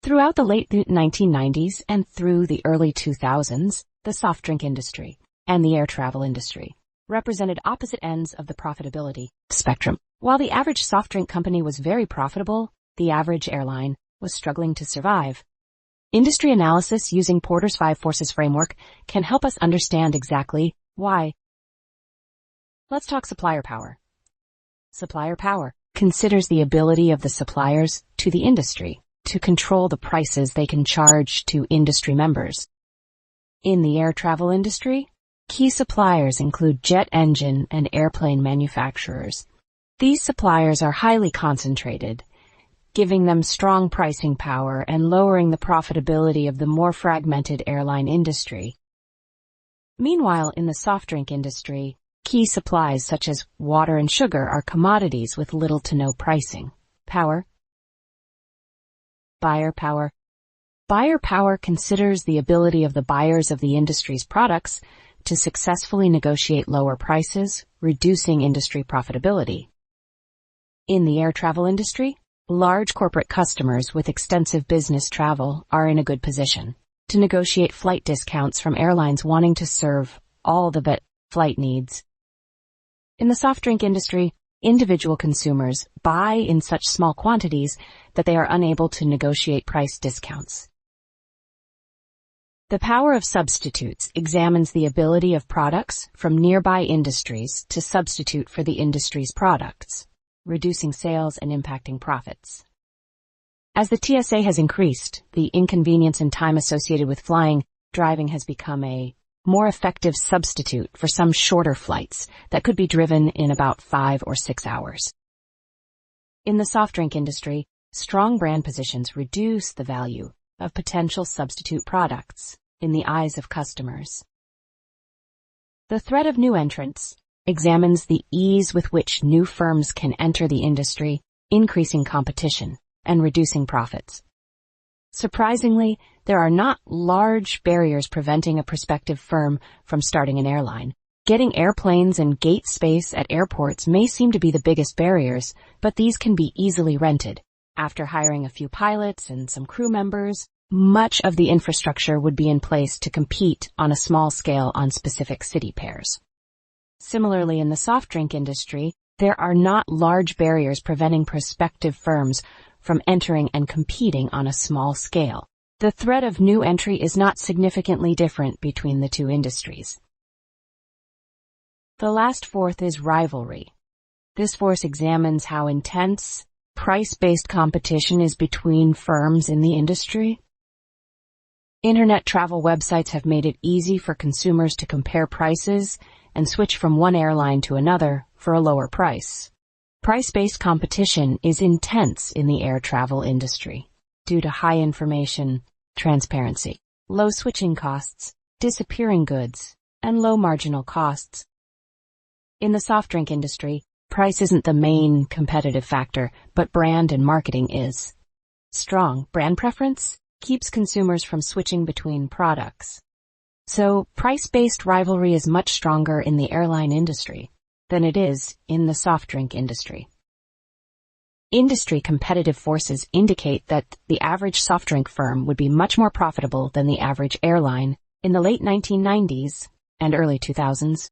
Throughout the late 1990s and through the early 2000s, the soft drink industry and the air travel industry represented opposite ends of the profitability spectrum. While the average soft drink company was very profitable, the average airline was struggling to survive. Industry analysis using Porter's 5 Forces framework can help us understand exactly why. Let's talk supplier power. Supplier power considers the ability of the suppliers to the industry to control the prices they can charge to industry members. In the air travel industry, key suppliers include jet engine and airplane manufacturers. These suppliers are highly concentrated, giving them strong pricing power and lowering the profitability of the more fragmented airline industry. Meanwhile, in the soft drink industry, key supplies such as water and sugar are commodities with little to no pricing power. Buyer power. Buyer power considers the ability of the buyers of the industry's products to successfully negotiate lower prices, reducing industry profitability. In the air travel industry, large corporate customers with extensive business travel are in a good position to negotiate flight discounts from airlines wanting to serve all the flight needs. In the soft drink industry, individual consumers buy in such small quantities that they are unable to negotiate price discounts. The power of substitutes examines the ability of products from nearby industries to substitute for the industry's products, reducing sales and impacting profits. As the TSA has increased, the inconvenience and time associated with driving has become a more effective substitute for some shorter flights that could be driven in about 5 or 6 hours. In the soft drink industry, strong brand positions reduce the value of potential substitute products in the eyes of customers. The threat of new entrants examines the ease with which new firms can enter the industry, increasing competition and reducing profits. Surprisingly, there are not large barriers preventing a prospective firm from starting an airline. Getting airplanes and gate space at airports may seem to be the biggest barriers, but these can be easily rented. After hiring a few pilots and some crew members, much of the infrastructure would be in place to compete on a small scale on specific city pairs. Similarly, in the soft drink industry, there are not large barriers preventing prospective firms from entering and competing on a small scale. The threat of new entry is not significantly different between the two industries. The last fourth is rivalry. This force examines how intense, price-based competition is between firms in the industry. Internet travel websites have made it easy for consumers to compare prices and switch from one airline to another for a lower price. Price-based competition is intense in the air travel industry due to high information transparency, low switching costs, disappearing goods, and low marginal costs. In the soft drink industry, price isn't the main competitive factor, but brand and marketing is. Strong brand preference keeps consumers from switching between products. So, price-based rivalry is much stronger in the airline industry than it is in the soft drink industry. Industry competitive forces indicate that the average soft drink firm would be much more profitable than the average airline in the late 1990s and early 2000s.